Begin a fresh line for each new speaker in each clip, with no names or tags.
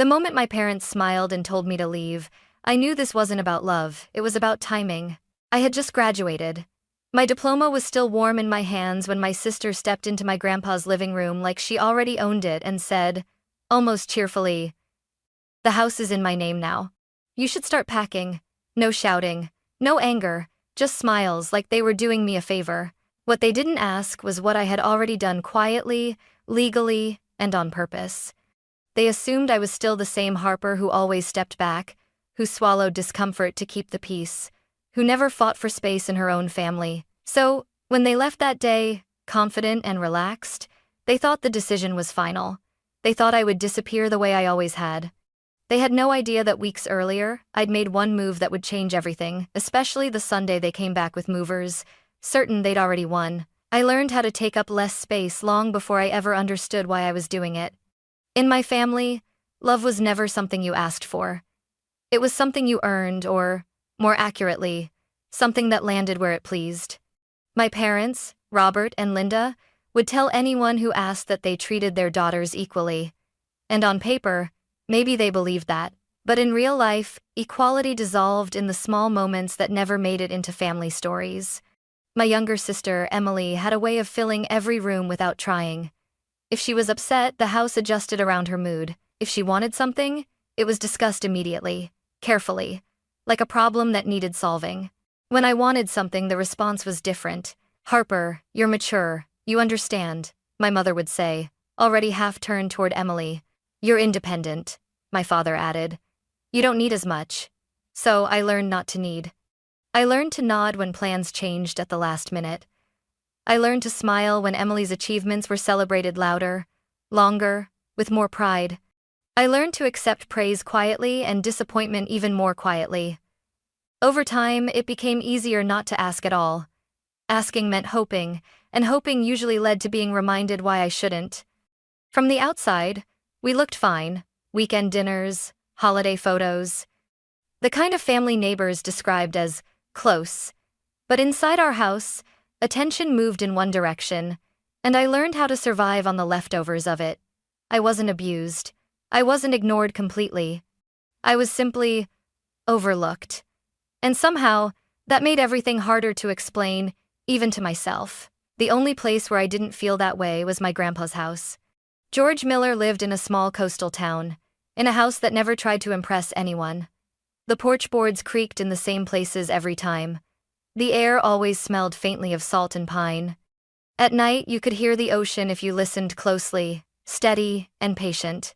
The moment my parents smiled and told me to leave, I knew this wasn't about love, it was about timing. I had just graduated. My diploma was still warm in my hands when my sister stepped into my grandpa's living room like she already owned it and said, almost cheerfully, "The house is in my name now. You should start packing." No shouting, no anger, just smiles like they were doing me a favor. What they didn't ask was what I had already done quietly, legally, and on purpose. They assumed I was still the same Harper who always stepped back, who swallowed discomfort to keep the peace, who never fought for space in her own family. So, when they left that day, confident and relaxed, they thought the decision was final. They thought I would disappear the way I always had. They had no idea that weeks earlier, I'd made one move that would change everything, especially the Sunday they came back with movers, certain they'd already won. I learned how to take up less space long before I ever understood why I was doing it. In my family, love was never something you asked for. It was something you earned, or, more accurately, something that landed where it pleased. My parents, Robert and Linda, would tell anyone who asked that they treated their daughters equally. And on paper, maybe they believed that. But in real life, equality dissolved in the small moments that never made it into family stories. My younger sister, Emily, had a way of filling every room without trying. If she was upset, the house adjusted around her mood. If she wanted something, it was discussed immediately, carefully, like a problem that needed solving. When I wanted something, the response was different. "Harper, you're mature, you understand," my mother would say, already half-turned toward Emily. "You're independent," my father added. "You don't need as much." So I learned not to need. I learned to nod when plans changed at the last minute. I learned to smile when Emily's achievements were celebrated louder, longer, with more pride. I learned to accept praise quietly and disappointment even more quietly. Over time, it became easier not to ask at all. Asking meant hoping, and hoping usually led to being reminded why I shouldn't. From the outside, we looked fine: weekend dinners, holiday photos. The kind of family neighbors described as close. But inside our house, attention moved in one direction, and I learned how to survive on the leftovers of it. I wasn't abused. I wasn't ignored completely. I was simply overlooked. And somehow, that made everything harder to explain, even to myself. The only place where I didn't feel that way was my grandpa's house. George Miller lived in a small coastal town, in a house that never tried to impress anyone. The porch boards creaked in the same places every time. The air always smelled faintly of salt and pine. At night, you could hear the ocean if you listened closely, steady and patient.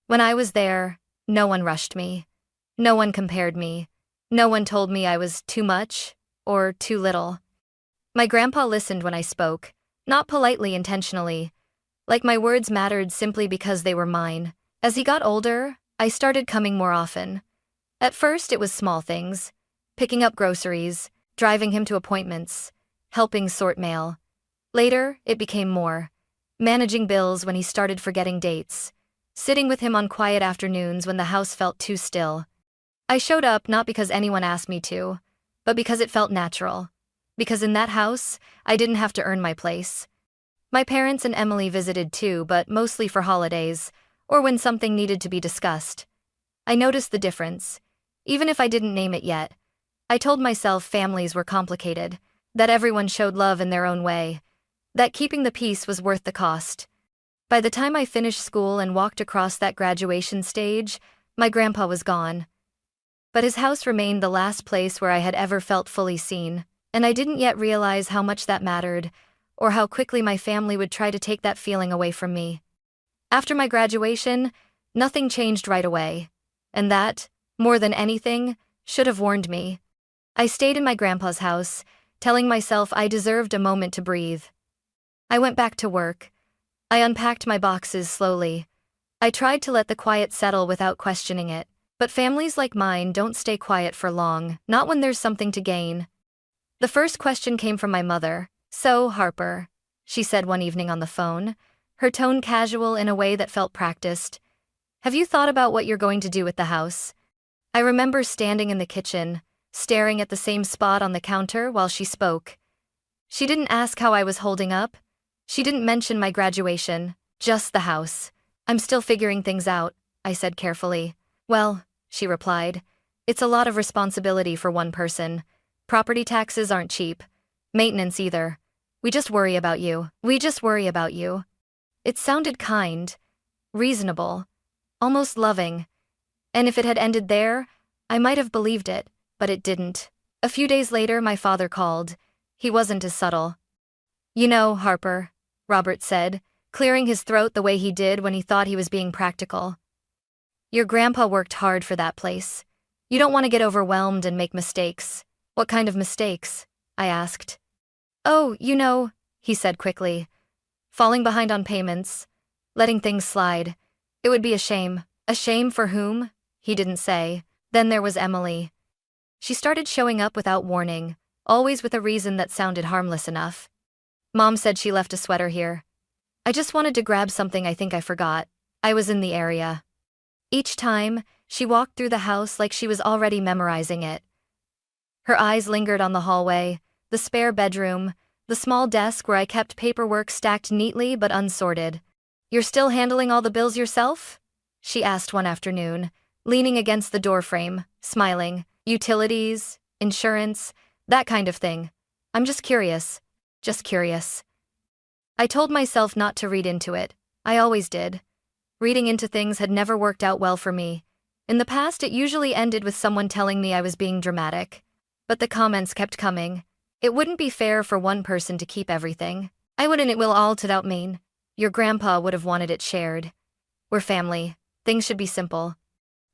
When I was there, no one rushed me. No one compared me. No one told me I was too much or too little. My grandpa listened when I spoke, not politely, intentionally, like my words mattered simply because they were mine. As he got older, I started coming more often. At first, it was small things: picking up groceries, driving him to appointments, helping sort mail. Later, it became more: managing bills when he started forgetting dates, sitting with him on quiet afternoons when the house felt too still. I showed up not because anyone asked me to, but because it felt natural. Because in that house, I didn't have to earn my place. My parents and Emily visited too, but mostly for holidays, or when something needed to be discussed. I noticed the difference, even if I didn't name it yet. I told myself families were complicated, that everyone showed love in their own way, that keeping the peace was worth the cost. By the time I finished school and walked across that graduation stage, my grandpa was gone. But his house remained the last place where I had ever felt fully seen, and I didn't yet realize how much that mattered, or how quickly my family would try to take that feeling away from me. After my graduation, nothing changed right away, and that, more than anything, should have warned me. I stayed in my grandpa's house, telling myself I deserved a moment to breathe. I went back to work. I unpacked my boxes slowly. I tried to let the quiet settle without questioning it. But families like mine don't stay quiet for long, not when there's something to gain. The first question came from my mother. "So, Harper," she said one evening on the phone, her tone casual in a way that felt practiced, "have you thought about what you're going to do with the house?" I remember standing in the kitchen, staring at the same spot on the counter while she spoke. She didn't ask how I was holding up. She didn't mention my graduation, just the house. "I'm still figuring things out," I said carefully. Well, she replied, it's a lot of responsibility for one person. Property taxes aren't cheap. Maintenance either. We just worry about you. We just worry about you. It sounded kind, reasonable, almost loving. And if it had ended there, I might have believed it, but it didn't. A few days later, my father called. He wasn't as subtle. You know, Harper, Robert said, clearing his throat the way he did when he thought he was being practical. Your grandpa worked hard for that place. You don't want to get overwhelmed and make mistakes. What kind of mistakes? I asked. Oh, you know, he said quickly. Falling behind on payments, letting things slide. It would be a shame. A shame for whom? He didn't say. Then there was Emily. She started showing up without warning, always with a reason that sounded harmless enough. Mom said she left a sweater here. I just wanted to grab something I think I forgot. I was in the area. Each time, she walked through the house like she was already memorizing it. Her eyes lingered on the hallway, the spare bedroom, the small desk where I kept paperwork stacked neatly but unsorted. You're still handling all the bills yourself? She asked one afternoon, leaning against the doorframe, smiling. Utilities, insurance, that kind of thing. I'm just curious. Just curious. I told myself not to read into it. I always did. Reading into things had never worked out well for me. In the past, it usually ended with someone telling me I was being dramatic. But the comments kept coming. It wouldn't be fair for one person to keep everything. I wouldn't. It will all to out mean. Your grandpa would have wanted it shared. We're family. Things should be simple.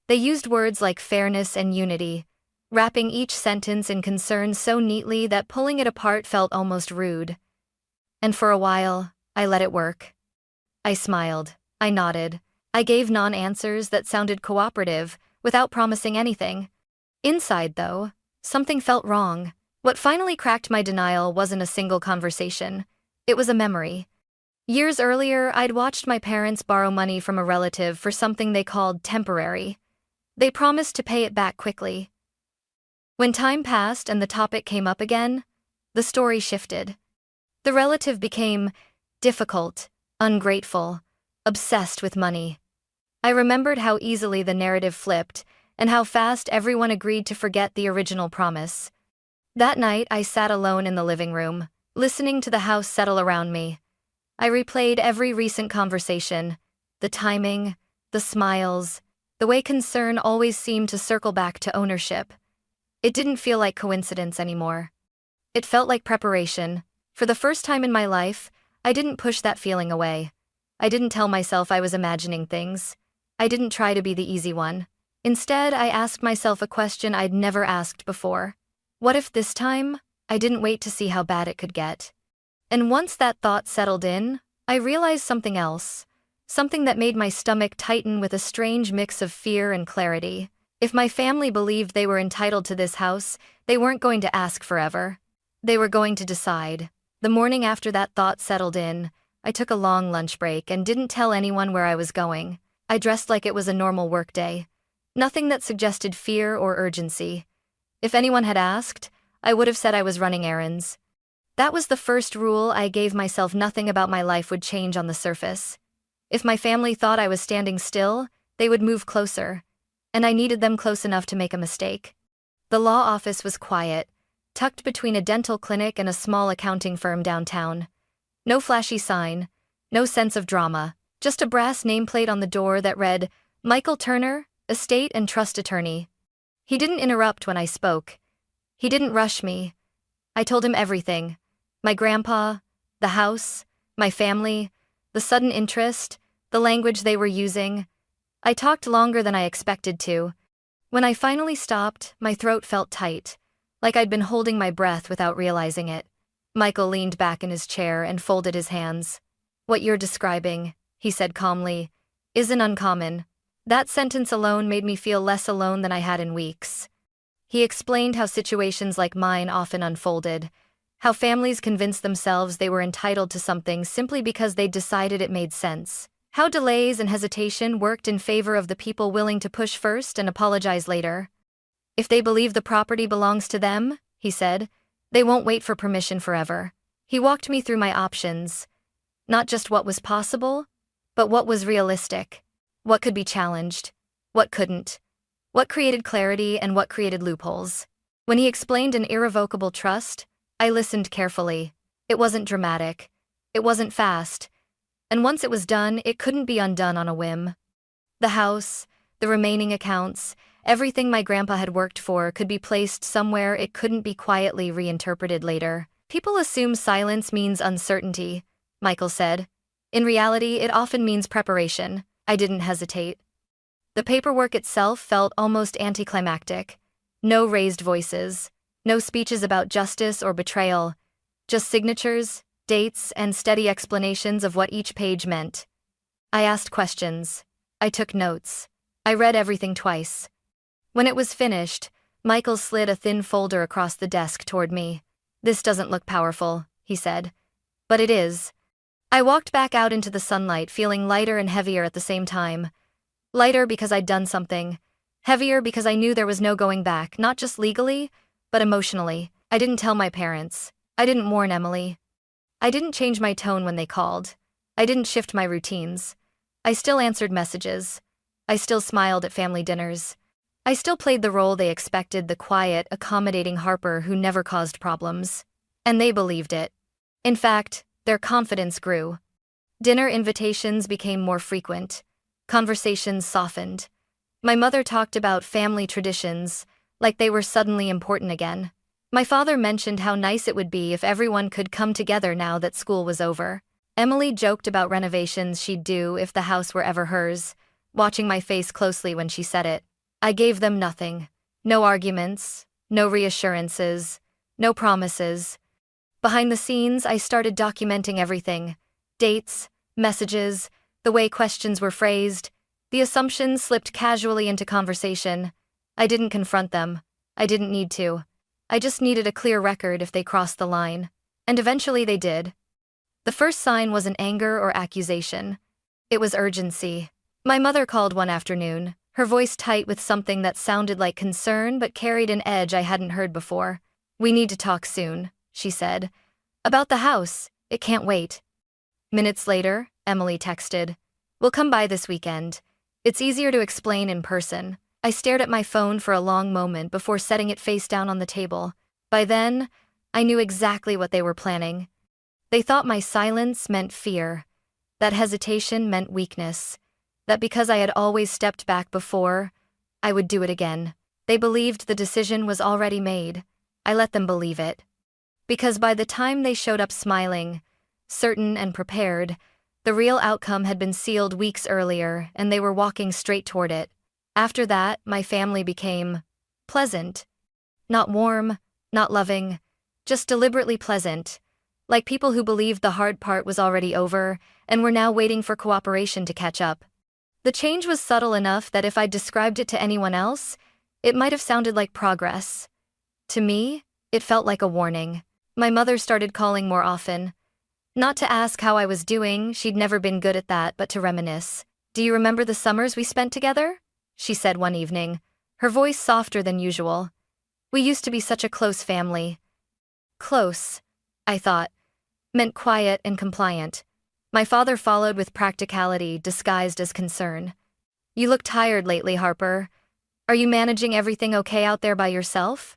They used words like fairness and unity, wrapping each sentence in concern so neatly that pulling it apart felt almost rude. And for a while, I let it work. I smiled. I nodded. I gave non-answers that sounded cooperative, without promising anything. Inside, though, something felt wrong. What finally cracked my denial wasn't a single conversation. It was a memory. Years earlier, I'd watched my parents borrow money from a relative for something they called temporary. They promised to pay it back quickly. When time passed and the topic came up again, the story shifted. The relative became difficult, ungrateful, obsessed with money. I remembered how easily the narrative flipped and how fast everyone agreed to forget the original promise. That night, I sat alone in the living room, listening to the house settle around me. I replayed every recent conversation, the timing, the smiles, the way concern always seemed to circle back to ownership. It didn't feel like coincidence anymore. It felt like preparation. For the first time in my life, I didn't push that feeling away. I didn't tell myself I was imagining things. I didn't try to be the easy one. Instead, I asked myself a question I'd never asked before. What if this time, I didn't wait to see how bad it could get? And once that thought settled in, I realized something else. Something that made my stomach tighten with a strange mix of fear and clarity. If my family believed they were entitled to this house, they weren't going to ask forever. They were going to decide. The morning after that thought settled in, I took a long lunch break and didn't tell anyone where I was going. I dressed like it was a normal workday. Nothing that suggested fear or urgency. If anyone had asked, I would have said I was running errands. That was the first rule I gave myself. Nothing about my life would change on the surface. If my family thought I was standing still, they would move closer. And I needed them close enough to make a mistake. The law office was quiet, tucked between a dental clinic and a small accounting firm downtown. No flashy sign, no sense of drama, just a brass nameplate on the door that read, Michael Turner, Estate and Trust Attorney. He didn't interrupt when I spoke. He didn't rush me. I told him everything. My grandpa, the house, my family, the sudden interest, the language they were using. I talked longer than I expected to. When I finally stopped, my throat felt tight, like I'd been holding my breath without realizing it. Michael leaned back in his chair and folded his hands. What you're describing, he said calmly, isn't uncommon. That sentence alone made me feel less alone than I had in weeks. He explained how situations like mine often unfolded, how families convinced themselves they were entitled to something simply because they decided it made sense. How delays and hesitation worked in favor of the people willing to push first and apologize later. If they believe the property belongs to them, he said, they won't wait for permission forever. He walked me through my options. Not just what was possible, but what was realistic. What could be challenged? What couldn't? What created clarity and what created loopholes? When he explained an irrevocable trust, I listened carefully. It wasn't dramatic. It wasn't fast. And once it was done, it couldn't be undone on a whim. The house, the remaining accounts, everything my grandpa had worked for could be placed somewhere it couldn't be quietly reinterpreted later. People assume silence means uncertainty, Michael said. In reality, it often means preparation. I didn't hesitate. The paperwork itself felt almost anticlimactic. No raised voices, no speeches about justice or betrayal, just signatures, dates, and steady explanations of what each page meant. I asked questions. I took notes. I read everything twice. When it was finished, Michael slid a thin folder across the desk toward me. "This doesn't look powerful," he said. "But it is." I walked back out into the sunlight, feeling lighter and heavier at the same time. Lighter because I'd done something. Heavier because I knew there was no going back, not just legally, but emotionally. I didn't tell my parents. I didn't warn Emily. I didn't change my tone when they called. I didn't shift my routines. I still answered messages. I still smiled at family dinners. I still played the role they expected, the quiet, accommodating Harper who never caused problems. And they believed it. In fact, their confidence grew. Dinner invitations became more frequent. Conversations softened. My mother talked about family traditions, like they were suddenly important again. My father mentioned how nice it would be if everyone could come together now that school was over. Emily joked about renovations she'd do if the house were ever hers, watching my face closely when she said it. I gave them nothing. No arguments, no reassurances, no promises. Behind the scenes, I started documenting everything. Dates, messages, the way questions were phrased. The assumptions slipped casually into conversation. I didn't confront them. I didn't need to. I just needed a clear record if they crossed the line. And eventually they did. The first sign wasn't anger or accusation. It was urgency. My mother called one afternoon, her voice tight with something that sounded like concern but carried an edge I hadn't heard before. "We need to talk soon," she said. "About the house. It can't wait." Minutes later, Emily texted, "We'll come by this weekend. It's easier to explain in person." I stared at my phone for a long moment before setting it face down on the table. By then, I knew exactly what they were planning. They thought my silence meant fear, that hesitation meant weakness, that because I had always stepped back before, I would do it again. They believed the decision was already made. I let them believe it. Because by the time they showed up smiling, certain and prepared, the real outcome had been sealed weeks earlier and they were walking straight toward it. After that, my family became pleasant. Not warm, not loving, just deliberately pleasant. Like people who believed the hard part was already over and were now waiting for cooperation to catch up. The change was subtle enough that if I described it to anyone else, it might have sounded like progress. To me, it felt like a warning. My mother started calling more often. Not to ask how I was doing, she'd never been good at that, but to reminisce. "Do you remember the summers we spent together?" she said one evening, her voice softer than usual. "We used to be such a close family." Close, I thought, meant quiet and compliant. My father followed with practicality disguised as concern. "You look tired lately, Harper. Are you managing everything okay out there by yourself?"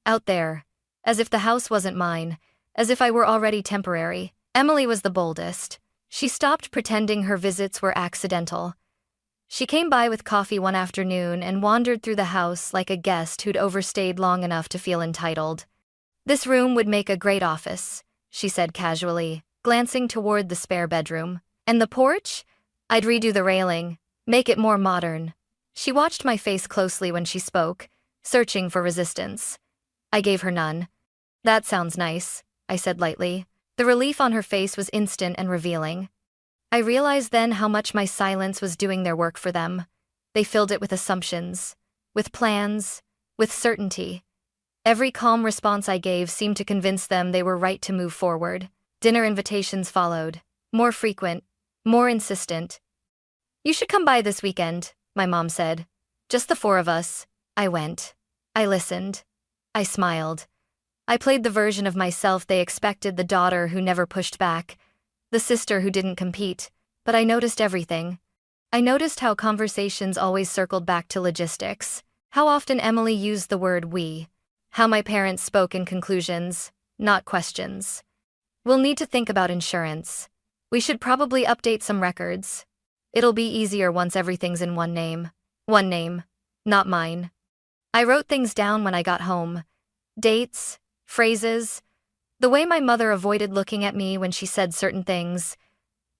Out there. As if the house wasn't mine. As if I were already temporary. Emily was the boldest. She stopped pretending her visits were accidental. She came by with coffee one afternoon and wandered through the house like a guest who'd overstayed long enough to feel entitled. "This room would make a great office," she said casually, glancing toward the spare bedroom. "And the porch? I'd redo the railing, make it more modern." She watched my face closely when she spoke, searching for resistance. I gave her none. "That sounds nice," I said lightly. The relief on her face was instant and revealing. I realized then how much my silence was doing their work for them. They filled it with assumptions, with plans, with certainty. Every calm response I gave seemed to convince them they were right to move forward. Dinner invitations followed, more frequent, more insistent. "You should come by this weekend," my mom said. "Just the four of us." I went. I listened. I smiled. I played the version of myself they expected, the daughter who never pushed back, the sister who didn't compete, but I noticed everything. I noticed how conversations always circled back to logistics, how often Emily used the word we, how my parents spoke in conclusions, not questions. We'll need to think about insurance. We should probably update some records. It'll be easier once everything's in one name. One name, not mine. I wrote things down when I got home. Dates, phrases, the way my mother avoided looking at me when she said certain things,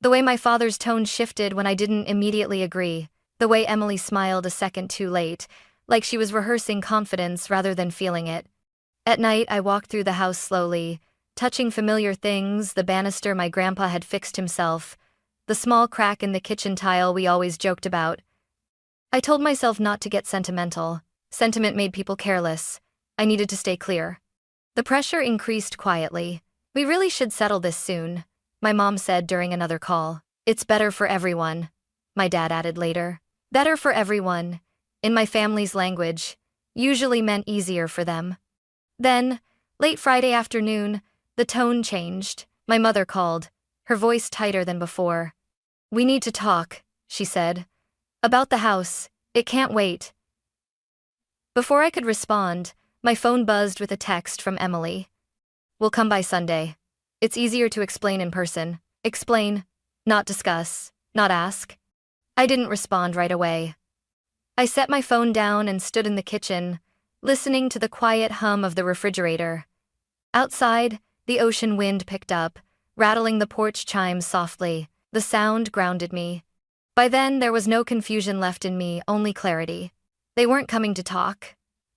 the way my father's tone shifted when I didn't immediately agree, the way Emily smiled a second too late, like she was rehearsing confidence rather than feeling it. At night, I walked through the house slowly, touching familiar things, the banister my grandpa had fixed himself, the small crack in the kitchen tile we always joked about. I told myself not to get sentimental. Sentiment made people careless. I needed to stay clear. The pressure increased quietly. We really should settle this soon, my mom said during another call. It's better for everyone, my dad added later. Better for everyone, in my family's language, usually meant easier for them. Then, late Friday afternoon, the tone changed. My mother called, her voice tighter than before. We need to talk, she said. About the house, it can't wait. Before I could respond, my phone buzzed with a text from Emily. We'll come by Sunday. It's easier to explain in person. Explain, not discuss, not ask. I didn't respond right away. I set my phone down and stood in the kitchen, listening to the quiet hum of the refrigerator. Outside, the ocean wind picked up, rattling the porch chimes softly. The sound grounded me. By then, there was no confusion left in me, only clarity. They weren't coming to talk.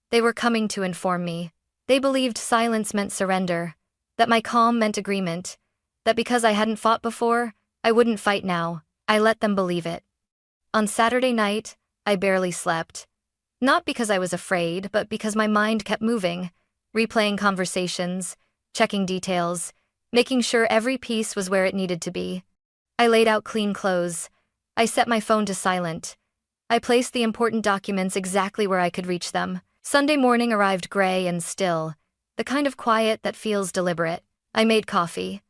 They were coming to inform me. They believed silence meant surrender, that my calm meant agreement, that because I hadn't fought before, I wouldn't fight now. I let them believe it. On Saturday night, I barely slept. Not because I was afraid, but because my mind kept moving, replaying conversations, checking details, making sure every piece was where it needed to be. I laid out clean clothes. I set my phone to silent. I placed the important documents exactly where I could reach them. Sunday morning arrived gray and still, the kind of quiet that feels deliberate. I made coffee.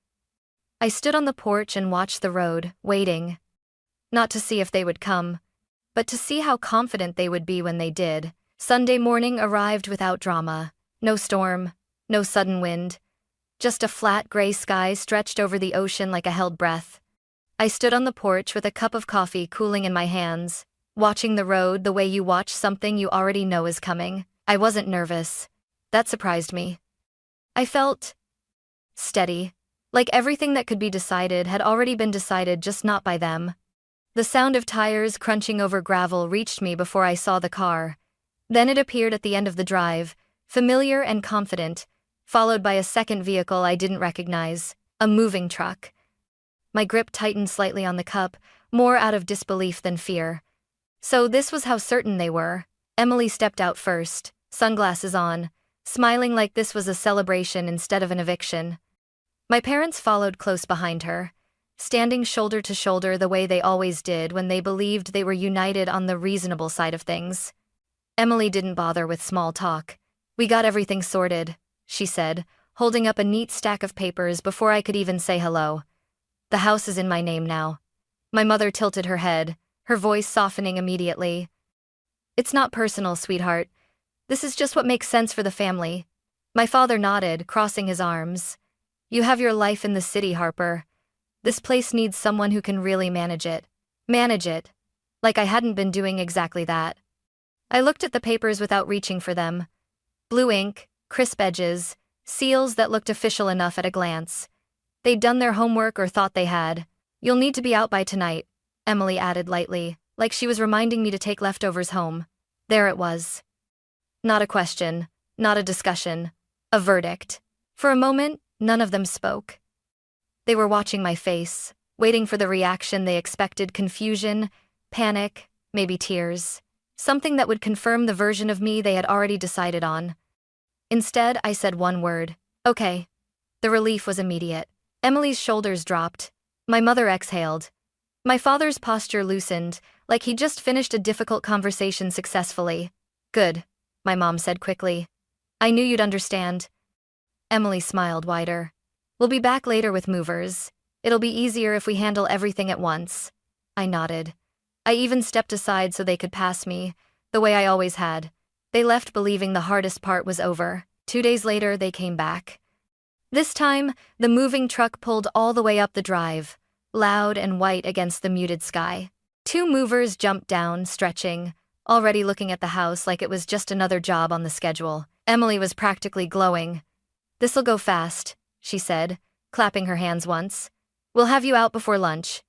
I stood on the porch and watched the road, waiting. Not to see if they would come, but to see how confident they would be when they did. Sunday morning arrived without drama. No storm, no sudden wind. Just a flat gray sky stretched over the ocean like a held breath. I stood on the porch with a cup of coffee cooling in my hands, watching the road the way you watch something you already know is coming. I wasn't nervous. That surprised me. I felt steady, like everything that could be decided had already been decided, just not by them. The sound of tires crunching over gravel reached me before I saw the car. Then it appeared at the end of the drive, familiar and confident, followed by a second vehicle I didn't recognize, a moving truck. My grip tightened slightly on the cup, more out of disbelief than fear. So this was how certain they were. Emily stepped out first, sunglasses on, smiling like this was a celebration instead of an eviction. My parents followed close behind her, standing shoulder to shoulder the way they always did when they believed they were united on the reasonable side of things. Emily didn't bother with small talk. We got everything sorted, she said, holding up a neat stack of papers before I could even say hello. The house is in my name now. My mother tilted her head, her voice softening immediately. It's not personal, sweetheart. This is just what makes sense for the family. My father nodded, crossing his arms. You have your life in the city, Harper. This place needs someone who can really manage it. Manage it. Like I hadn't been doing exactly that. I looked at the papers without reaching for them. Blue ink, crisp edges, seals that looked official enough at a glance. They'd done their homework or thought they had. You'll need to be out by tonight, Emily added lightly, like she was reminding me to take leftovers home. There it was. Not a question, not a discussion, a verdict. For a moment, none of them spoke. They were watching my face, waiting for the reaction they expected: confusion, panic, maybe tears. Something that would confirm the version of me they had already decided on. Instead, I said one word: okay. The relief was immediate. Emily's shoulders dropped. My mother exhaled. My father's posture loosened, like he'd just finished a difficult conversation successfully. Good, my mom said quickly. I knew you'd understand. Emily smiled wider. We'll be back later with movers. It'll be easier if we handle everything at once. I nodded. I even stepped aside so they could pass me, the way I always had. They left believing the hardest part was over. 2 days later, they came back. This time, the moving truck pulled all the way up the drive, loud and white against the muted sky. 2 movers jumped down, stretching, already looking at the house like it was just another job on the schedule. Emily was practically glowing. "This'll go fast," she said, clapping her hands once. "We'll have you out before lunch."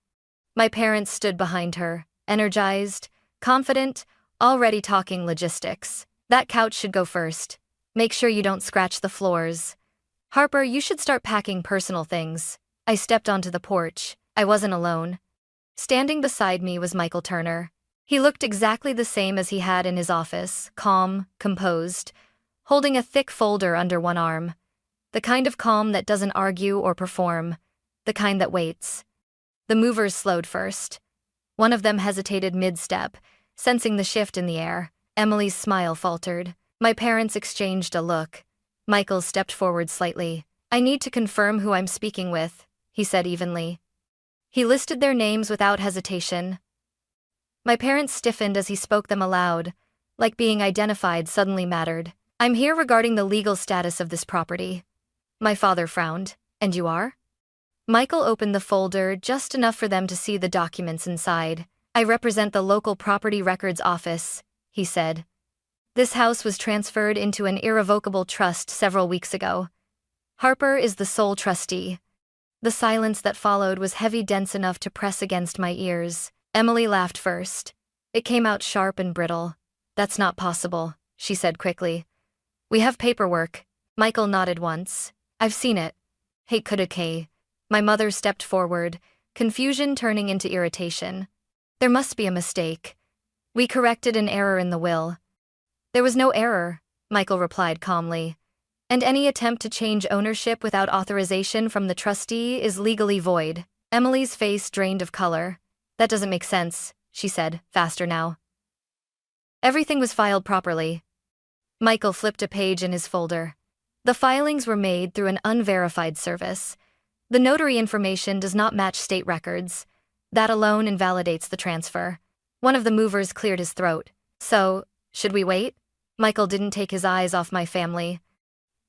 My parents stood behind her, energized, confident, already talking logistics. "That couch should go first. Make sure you don't scratch the floors. Harper, you should start packing personal things." I stepped onto the porch. I wasn't alone. Standing beside me was Michael Turner. He looked exactly the same as he had in his office, calm, composed, holding a thick folder under one arm. The kind of calm that doesn't argue or perform, the kind that waits. The movers slowed first. One of them hesitated mid-step, sensing the shift in the air. Emily's smile faltered. My parents exchanged a look. Michael stepped forward slightly. "I need to confirm who I'm speaking with," he said evenly. He listed their names without hesitation. My parents stiffened as he spoke them aloud, like being identified suddenly mattered. "I'm here regarding the legal status of this property." My father frowned. "And you are?" Michael opened the folder just enough for them to see the documents inside. "I represent the local property records office," he said. "This house was transferred into an irrevocable trust several weeks ago. Harper is the sole trustee." The silence that followed was heavy, dense enough to press against my ears. Emily laughed first. It came out sharp and brittle. "That's not possible," she said quickly. "We have paperwork." Michael nodded once. "I've seen it." "Hey, could-a-kay." My mother stepped forward, confusion turning into irritation. "There must be a mistake. We corrected an error in the will." "There was no error," Michael replied calmly. "And any attempt to change ownership without authorization from the trustee is legally void." Emily's face drained of color. "That doesn't make sense," she said, faster now. "Everything was filed properly." Michael flipped a page in his folder. "The filings were made through an unverified service. The notary information does not match state records. That alone invalidates the transfer." One of the movers cleared his throat. "So, should we wait?" Michael didn't take his eyes off my family.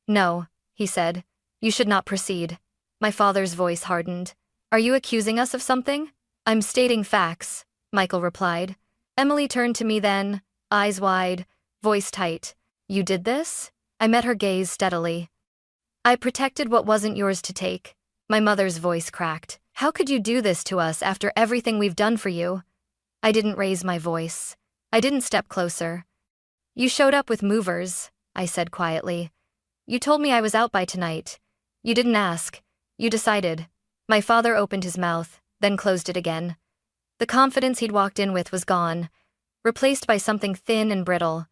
"No," he said. "You should not proceed." My father's voice hardened. "Are you accusing us of something?" "I'm stating facts," Michael replied. Emily turned to me then, eyes wide, voice tight. "You did this?" I met her gaze steadily. "I protected what wasn't yours to take." My mother's voice cracked. "How could you do this to us after everything we've done for you?" I didn't raise my voice. I didn't step closer. "You showed up with movers," I said quietly. "You told me I was out by tonight. You didn't ask. You decided." My father opened his mouth, then closed it again. The confidence he'd walked in with was gone, replaced by something thin and brittle.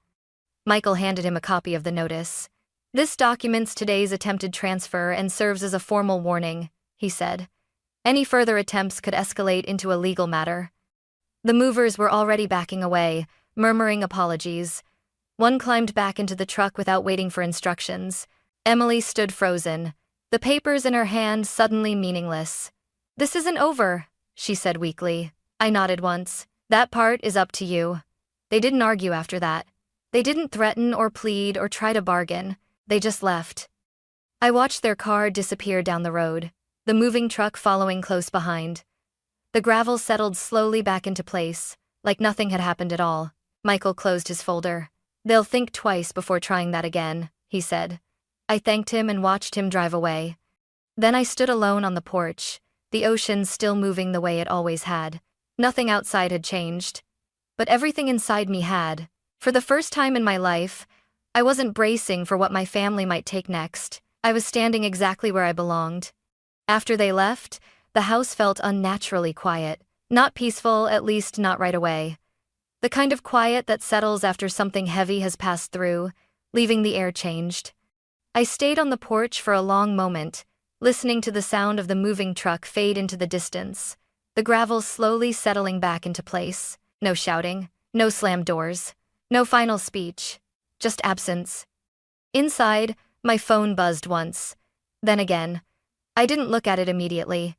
Michael handed him a copy of the notice. "This documents today's attempted transfer and serves as a formal warning," he said. "Any further attempts could escalate into a legal matter." The movers were already backing away, murmuring apologies. One climbed back into the truck without waiting for instructions. Emily stood frozen, the papers in her hand suddenly meaningless. "This isn't over," she said weakly. I nodded once. "That part is up to you." They didn't argue after that. They didn't threaten or plead or try to bargain. They just left. I watched their car disappear down the road, the moving truck following close behind. The gravel settled slowly back into place, like nothing had happened at all. Michael closed his folder. "They'll think twice before trying that again," he said. I thanked him and watched him drive away. Then I stood alone on the porch, the ocean still moving the way it always had. Nothing outside had changed, but everything inside me had. For the first time in my life, I wasn't bracing for what my family might take next. I was standing exactly where I belonged. After they left, the house felt unnaturally quiet. Not peaceful, at least not right away. The kind of quiet that settles after something heavy has passed through, leaving the air changed. I stayed on the porch for a long moment, listening to the sound of the moving truck fade into the distance, the gravel slowly settling back into place. No shouting, no slammed doors, no final speech, just absence. Inside, my phone buzzed once, then again. I didn't look at it immediately.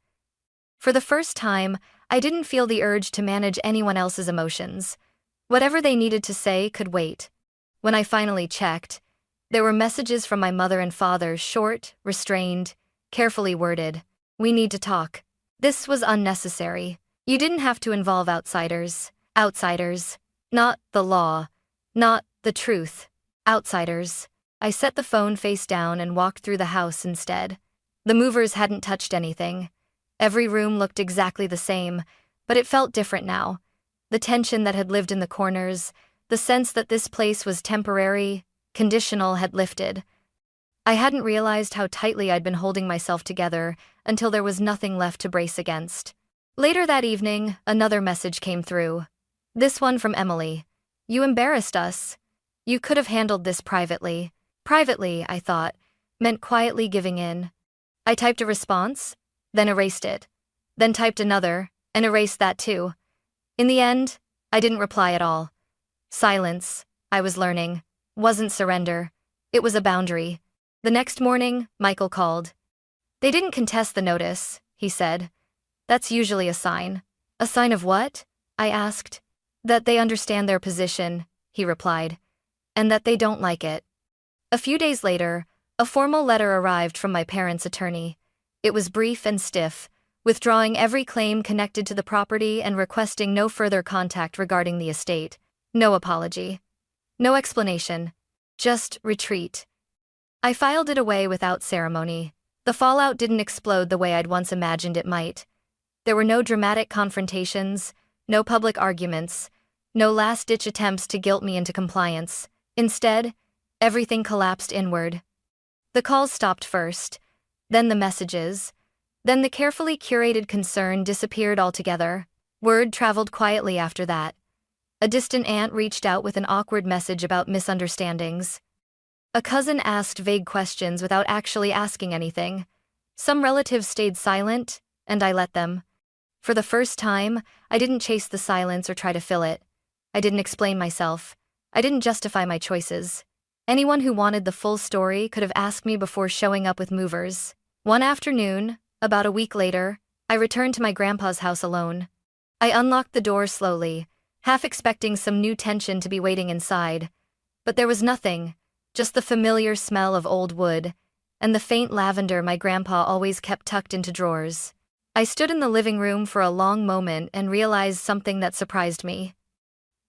For the first time, I didn't feel the urge to manage anyone else's emotions. Whatever they needed to say could wait. When I finally checked, there were messages from my mother and father, short, restrained, carefully worded. "We need to talk." This was unnecessary. You didn't have to involve outsiders. Outsiders. Not the law. Not the truth. Outsiders. I set the phone face down and walked through the house instead. The movers hadn't touched anything. Every room looked exactly the same, but it felt different now. The tension that had lived in the corners, the sense that this place was temporary, conditional, had lifted. I hadn't realized how tightly I'd been holding myself together until there was nothing left to brace against. Later that evening, another message came through. This one from Emily. "You embarrassed us. You could have handled this privately." Privately, I thought, meant quietly giving in. I typed a response, then erased it. Then typed another, and erased that too. In the end, I didn't reply at all. Silence, I was learning, wasn't surrender. It was a boundary. The next morning, Michael called. "They didn't contest the notice," he said. "That's usually a sign." "A sign of what?" I asked. "That they understand their position," he replied, "and that they don't like it." A few days later, a formal letter arrived from my parents' attorney. It was brief and stiff, withdrawing every claim connected to the property and requesting no further contact regarding the estate. No apology. No explanation. Just retreat. I filed it away without ceremony. The fallout didn't explode the way I'd once imagined it might. There were no dramatic confrontations, no public arguments, no last-ditch attempts to guilt me into compliance. Instead, everything collapsed inward. The calls stopped first, then the messages, then the carefully curated concern disappeared altogether. Word traveled quietly after that. A distant aunt reached out with an awkward message about misunderstandings. A cousin asked vague questions without actually asking anything. Some relatives stayed silent, and I let them. For the first time, I didn't chase the silence or try to fill it. I didn't explain myself. I didn't justify my choices. Anyone who wanted the full story could have asked me before showing up with movers. One afternoon, about a week later, I returned to my grandpa's house alone. I unlocked the door slowly, half expecting some new tension to be waiting inside. But there was nothing, just the familiar smell of old wood, and the faint lavender my grandpa always kept tucked into drawers. I stood in the living room for a long moment and realized something that surprised me.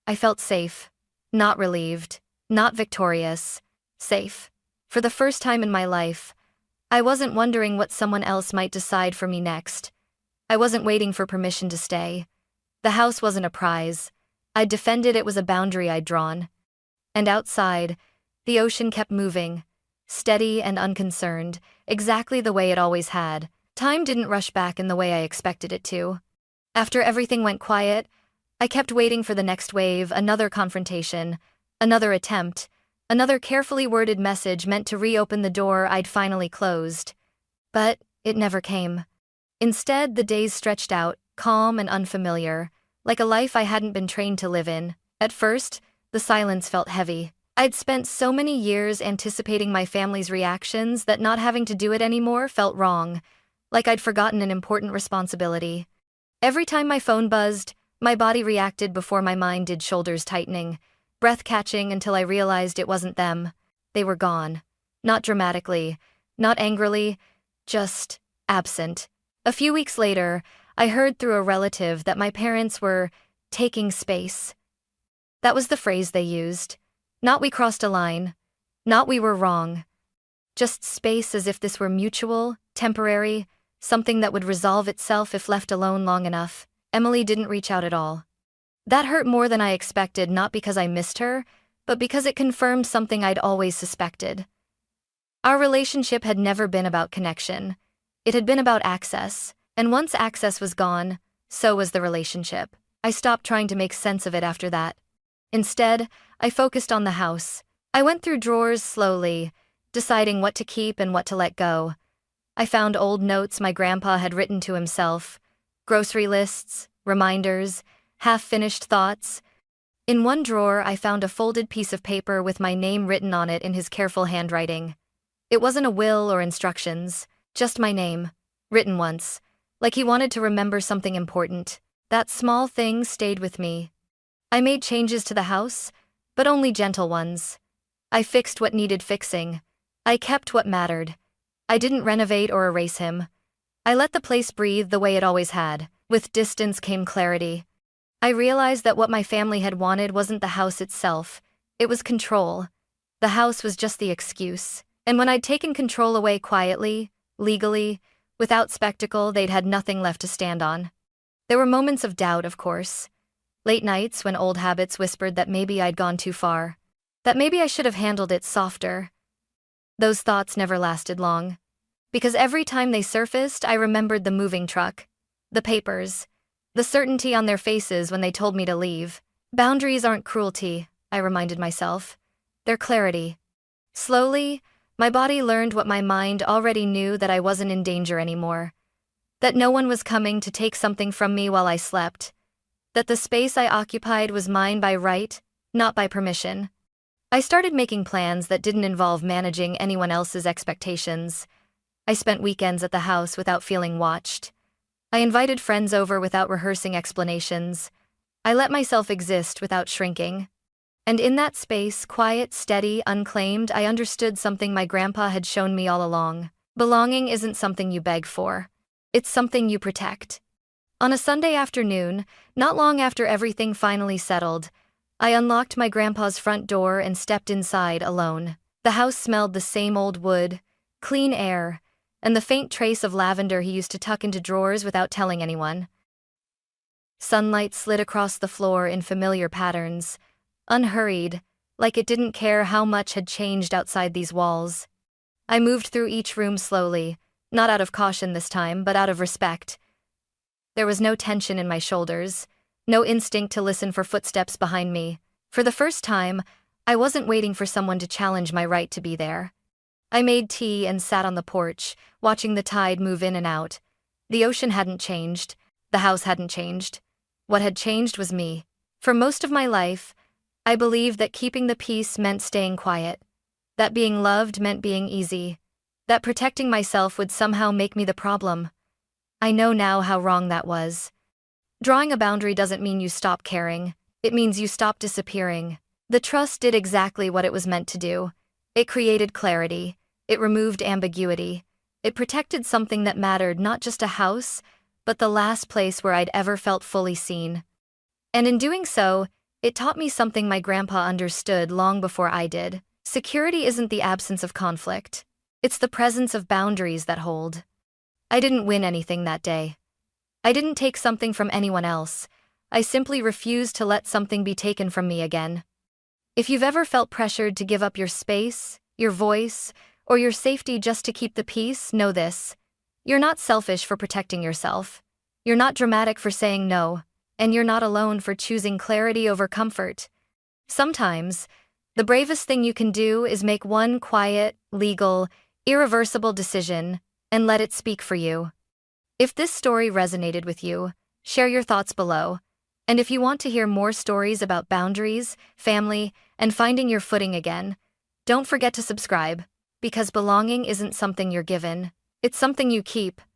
I felt safe. Not relieved. Not victorious. Safe. For the first time in my life, I wasn't wondering what someone else might decide for me next. I wasn't waiting for permission to stay. The house wasn't a prize. I'd defended it was a boundary I'd drawn. And outside, the ocean kept moving, steady and unconcerned, exactly the way it always had. Time didn't rush back in the way I expected it to. After everything went quiet, I kept waiting for the next wave, another confrontation, another attempt, another carefully worded message meant to reopen the door I'd finally closed. But it never came. Instead, the days stretched out, calm and unfamiliar, like a life I hadn't been trained to live in. At first, the silence felt heavy. I'd spent so many years anticipating my family's reactions that not having to do it anymore felt wrong, like I'd forgotten an important responsibility. Every time my phone buzzed, my body reacted before my mind did, shoulders tightening, breath catching until I realized it wasn't them. They were gone. Not dramatically, not angrily, just absent. A few weeks later, I heard through a relative that my parents were taking space. That was the phrase they used. Not "we crossed a line," not "we were wrong." Just space, as if this were mutual, temporary, something that would resolve itself if left alone long enough. Emily didn't reach out at all. That hurt more than I expected, not because I missed her, but because it confirmed something I'd always suspected. Our relationship had never been about connection. It had been about access, and once access was gone, so was the relationship. I stopped trying to make sense of it after that. Instead, I focused on the house. I went through drawers slowly, deciding what to keep and what to let go. I found old notes my grandpa had written to himself, grocery lists, reminders, half-finished thoughts. In one drawer, I found a folded piece of paper with my name written on it in his careful handwriting. It wasn't a will or instructions, just my name, written once, like he wanted to remember something important. That small thing stayed with me. I made changes to the house, but only gentle ones. I fixed what needed fixing. I kept what mattered. I didn't renovate or erase him. I let the place breathe the way it always had. With distance came clarity. I realized that what my family had wanted wasn't the house itself, it was control. The house was just the excuse. And when I'd taken control away quietly, legally, without spectacle, they'd had nothing left to stand on. There were moments of doubt, of course. Late nights when old habits whispered that maybe I'd gone too far. That maybe I should have handled it softer. Those thoughts never lasted long. Because every time they surfaced, I remembered the moving truck, the papers, the certainty on their faces when they told me to leave. Boundaries aren't cruelty, I reminded myself. They're clarity. Slowly, my body learned what my mind already knew, that I wasn't in danger anymore. That no one was coming to take something from me while I slept. That the space I occupied was mine by right, not by permission. I started making plans that didn't involve managing anyone else's expectations. I spent weekends at the house without feeling watched. I invited friends over without rehearsing explanations. I let myself exist without shrinking. And in that space, quiet, steady, unclaimed, I understood something my grandpa had shown me all along. Belonging isn't something you beg for. It's something you protect. On a Sunday afternoon, not long after everything finally settled, I unlocked my grandpa's front door and stepped inside alone. The house smelled the same old wood, clean air, and the faint trace of lavender he used to tuck into drawers without telling anyone. Sunlight slid across the floor in familiar patterns, unhurried, like it didn't care how much had changed outside these walls. I moved through each room slowly, not out of caution this time, but out of respect. There was no tension in my shoulders, no instinct to listen for footsteps behind me. For the first time, I wasn't waiting for someone to challenge my right to be there. I made tea and sat on the porch, watching the tide move in and out. The ocean hadn't changed. The house hadn't changed. What had changed was me. For most of my life, I believed that keeping the peace meant staying quiet, that being loved meant being easy, that protecting myself would somehow make me the problem. I know now how wrong that was. Drawing a boundary doesn't mean you stop caring. It means you stop disappearing. The trust did exactly what it was meant to do. It created clarity. It removed ambiguity. It protected something that mattered, not just a house, but the last place where I'd ever felt fully seen. And in doing so, it taught me something my grandpa understood long before I did. Security isn't the absence of conflict. It's the presence of boundaries that hold. I didn't win anything that day. I didn't take something from anyone else. I simply refused to let something be taken from me again. If you've ever felt pressured to give up your space, your voice, or your safety just to keep the peace, know this. You're not selfish for protecting yourself. You're not dramatic for saying no, and you're not alone for choosing clarity over comfort. Sometimes, the bravest thing you can do is make one quiet, legal, irreversible decision and let it speak for you. If this story resonated with you, share your thoughts below. And if you want to hear more stories about boundaries, family, and finding your footing again, don't forget to subscribe, because belonging isn't something you're given, it's something you keep.